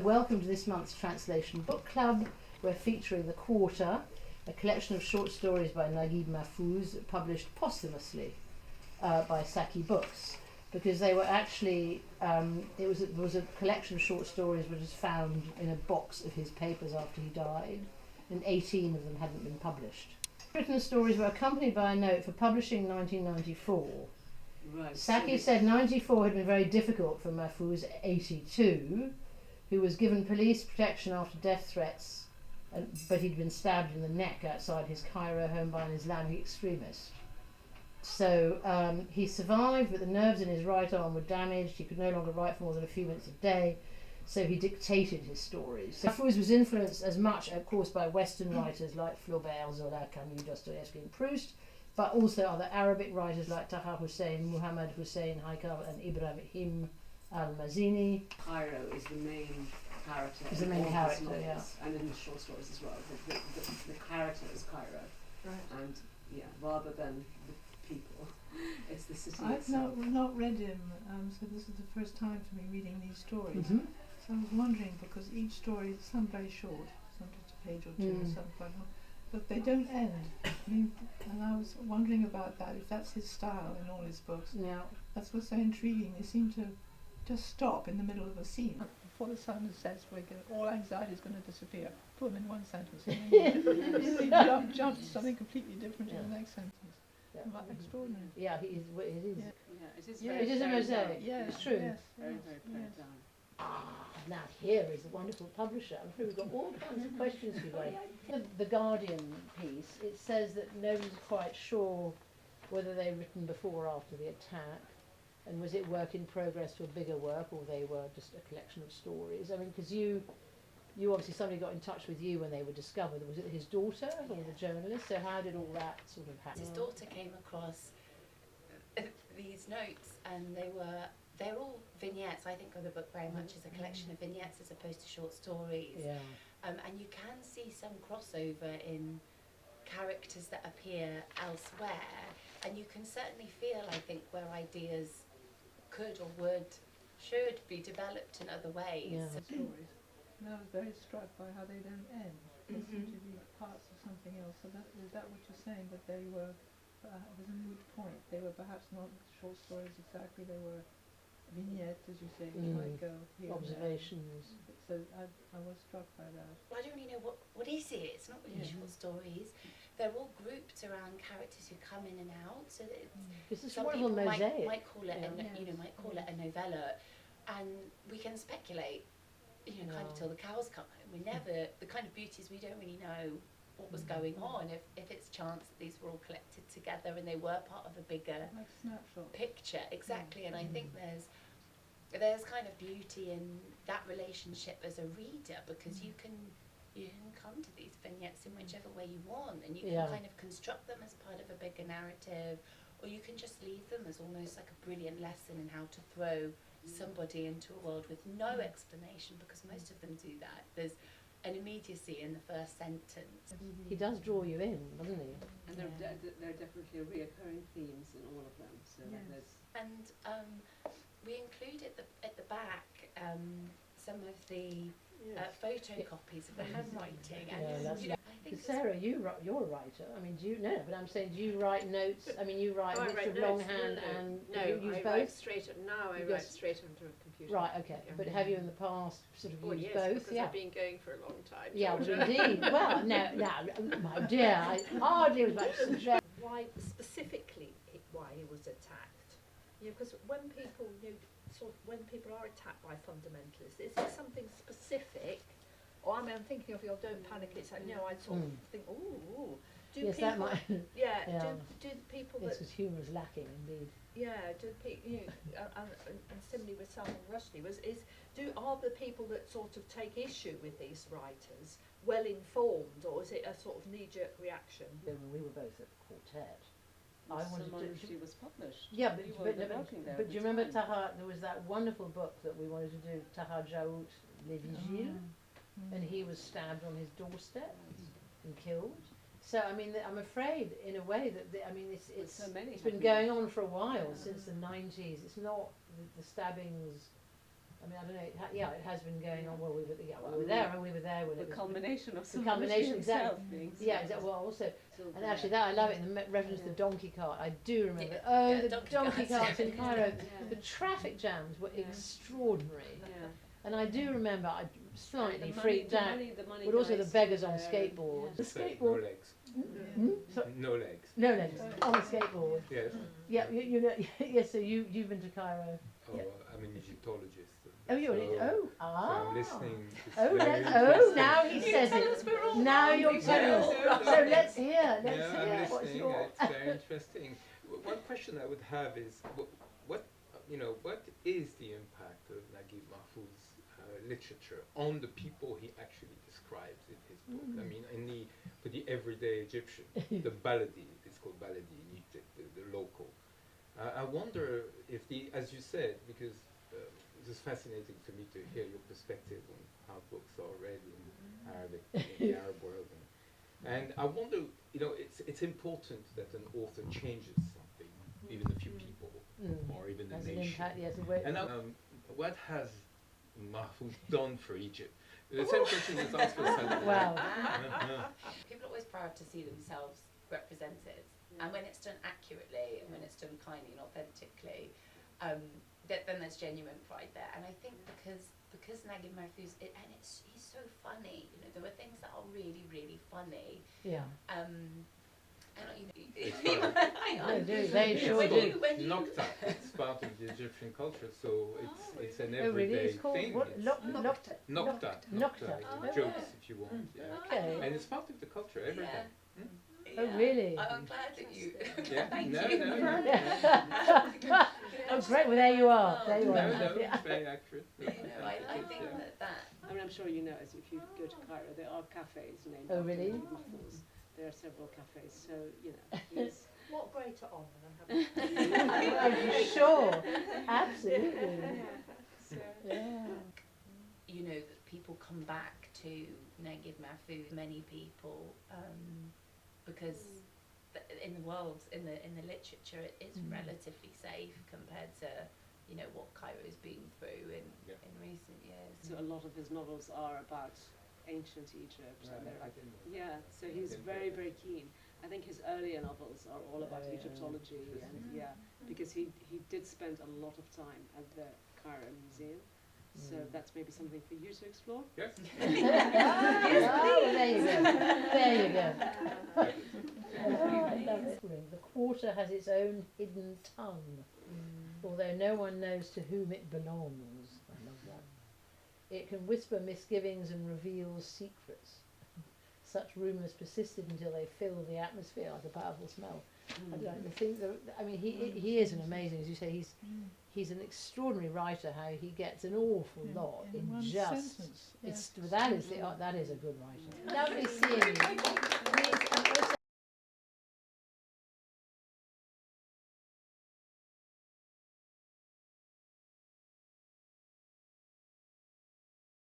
Welcome to this month's Translation Book Club. We're featuring The Quarter, a collection of short stories by Naguib Mahfouz, published posthumously by Saki Books, because they were actually, it was a collection of short stories which was found in a box of his papers after he died, and 18 of them hadn't been published. Written stories were accompanied by a note for publishing in 1994. Right. Saki said 94 had been very difficult for Mahfouz, 82, who was given police protection after death threats, but he'd been stabbed in the neck outside his Cairo home by an Islamic extremist. So he survived, but the nerves in his right arm were damaged. He could no longer write for more than a few minutes a day, so he dictated his stories. So Mahfouz was influenced as much, of course, by Western writers like Flaubert, Zola, Camus, Dostoevsky and Proust, but also other Arabic writers like Taha Hussein, Muhammad Hussein Haikal and Ibrahim al-Mazini. Cairo is the main character. Is the main character, yeah. And in the short stories as well. The character is Cairo. Right. And yeah, rather than the people, it's the city I've itself. not read him, so this is the first time for me reading these stories. Mm-hmm. So I was wondering, because each story, some very short, some just a page or two, or some quite long, but they don't end. I mean, and I was wondering about that, if that's his style in all his books. Yeah. That's what's so intriguing. They seem to just stop in the middle of a scene. Before the sun sets, all anxiety is going to disappear. Put them in one sentence, and then you jump to something completely different in the next sentence. Yeah. Extraordinary. Yeah, it is. Yeah, it is. Yeah, Very it is a pared mosaic. down. Yes, It's true. Yes, Very, yes, very yes. pared down. Now here is a wonderful publisher. I'm sure we've got all kinds of questions for you guys. The Guardian piece, it says that nobody's quite sure whether they were written before or after the attack, and was it work in progress to a bigger work, or they were just a collection of stories. I mean, because you obviously, somebody got in touch with you when they were discovered. Was it his daughter or the journalist? So how did all that sort of happen? His daughter came across these notes, and they're all vignettes. I think of the book very much as a collection of vignettes as opposed to short stories. Yeah. And you can see some crossover in characters that appear elsewhere, and you can certainly feel, I think, where ideas could or should be developed in other ways. Yeah. Stories. And I was very struck by how they don't end. They seem to be parts of something else. So is that what you're saying? That they were, it was a moot point. They were perhaps not short stories exactly. They were vignettes, as you say, which might go here Observations. and there. So I was struck by that. Well, I don't really know what is it. It's not really short stories. They're all grouped around characters who come in and out. So that This is some one of people a mosaic. might call it, Yeah. might call it a novella, and we can speculate, kind of till the cows come home. We never, the kind of beauty is we don't really know what was going on. If it's chance that these were all collected together and they were part of a bigger Like snapshot. picture, exactly. And I think there's kind of beauty in that relationship as a reader, because you can come to these vignettes in whichever way you want, and you can kind of construct them as part of a bigger narrative, or you can just leave them as almost like a brilliant lesson in how to throw somebody into a world with no explanation, because most of them do that. There's an immediacy in the first sentence. He does draw you in, doesn't he? And there are definitely reoccurring themes in all of them. So there's. And we include at the back some of the photocopies of the handwriting. And I think Sarah, you're a writer. I mean, but I'm saying, do you write notes? I mean, you write bits of longhand and you use I both? write straight now. I write straight onto a computer. Right, okay. Yeah. But have you in the past sort of used yes, both? because I've been going for a long time. Yeah, well, Georgia. indeed. Well, no, my dear, I hardly was about to suggest. Why specifically why he was attacked? Because when people when people are attacked by fundamentalists, is it something specific? Or I mean, I'm thinking of your "Don't Panic." It's like I'd sort of think, ooh, do yes, people? that might. Do people this that? was humour is lacking indeed. Yeah, do people? And similarly with Salman Rushdie, are the people that sort of take issue with these writers well informed, or is it a sort of knee-jerk reaction? When we were both at the quartet, I wanted to. She was published. Yeah, You were working there but at do you the remember time. Taha? There was that wonderful book that we wanted to do, Taha Jaout Les Vigiles, and he was stabbed on his doorstep and killed. So I mean, I'm afraid in a way that it's so many it's been going on for a while since the 90s. It's not the stabbings I mean, I don't know. It has been going on. Well, we were there, and we were there when The it was culmination of the culmination, exactly. being Yeah, exactly. Well, also, still and there. actually, that I love it in the reference to the donkey cart. I do remember. Yeah, The donkey donkey carts. carts in Cairo. Yeah. The traffic jams were Yeah. extraordinary, Yeah. and I do remember I slightly And the freaked out. the money But also the guys beggars still on there, skateboards. and- The Say, no skateboard. legs. So, No legs. no legs on a skateboard. Yes. Yeah, you know. Yes. So you've been to Cairo. Oh, Yeah. I'm an Egyptologist. Oh, you're so, oh so ah. I'm listening. It's Oh, very oh, interesting. now he says it. Now you're telling us. So let's hear. Let's Yeah, hear. I'm What's listening. your? It's very interesting. One question I would have is, what is the impact of Naguib Mahfouz's literature on the people he actually describes in his book? I mean, for the everyday Egyptian, the baladi, it's called baladi in Egypt, the local. I wonder if as you said, because it was fascinating to me to hear your perspective on how books are read in Arabic, in the Arab world. And I wonder, it's important that an author changes something, even a few people, or even a Has an nation. impact. Yes. And what has Mahfouz done for Egypt? The same question was asked for Salah. Wow. People are always proud to see themselves represented, and when it's done accurately and when it's done kindly and authentically, then there's genuine pride there. And I think because Naguib Mahfouz, he's so funny. There were things that are really, really funny. Yeah. And They sure do. Nocta. It's part of the Egyptian culture, so it's an Oh, really? everyday It's called thing. what? It's Nocta. Nocta. Nocta. It's jokes, if you want. Yeah. Okay. And it's part of the culture every day. Oh, really? I'm glad that you. Yeah. Thank No, you. no. Oh, great. Well, there you are. There you No, are. no, Yeah. it's very accurate. I think that. I mean, I'm sure you know, as if you go to Cairo, there are cafes named Oh, after really? Naguib Mahfouz. There are several cafes, so he's What greater honour than having I'm sure. Absolutely. so Yeah. That people come back to Naguib Mahfouz, many people, because in the world, in the literature, it is relatively safe compared to what Cairo's been through in recent years. So a lot of his novels are about ancient Egypt, and they're like, so he's very, very keen. I think his earlier novels are all about Egyptology, and because he did spend a lot of time at the Cairo Museum, so that's maybe something for you to explore. Yes. Oh, there you go. There you go. The quarter has its own hidden tongue, although no one knows to whom it belongs. I love that. It can whisper misgivings and reveal secrets. Such rumours persisted until they filled the atmosphere like a powerful smell. I don't know, he is an amazing, as you say, he's an extraordinary writer. How he gets an awful lot in one just. sentence. That is a good writer. Lovely seeing you.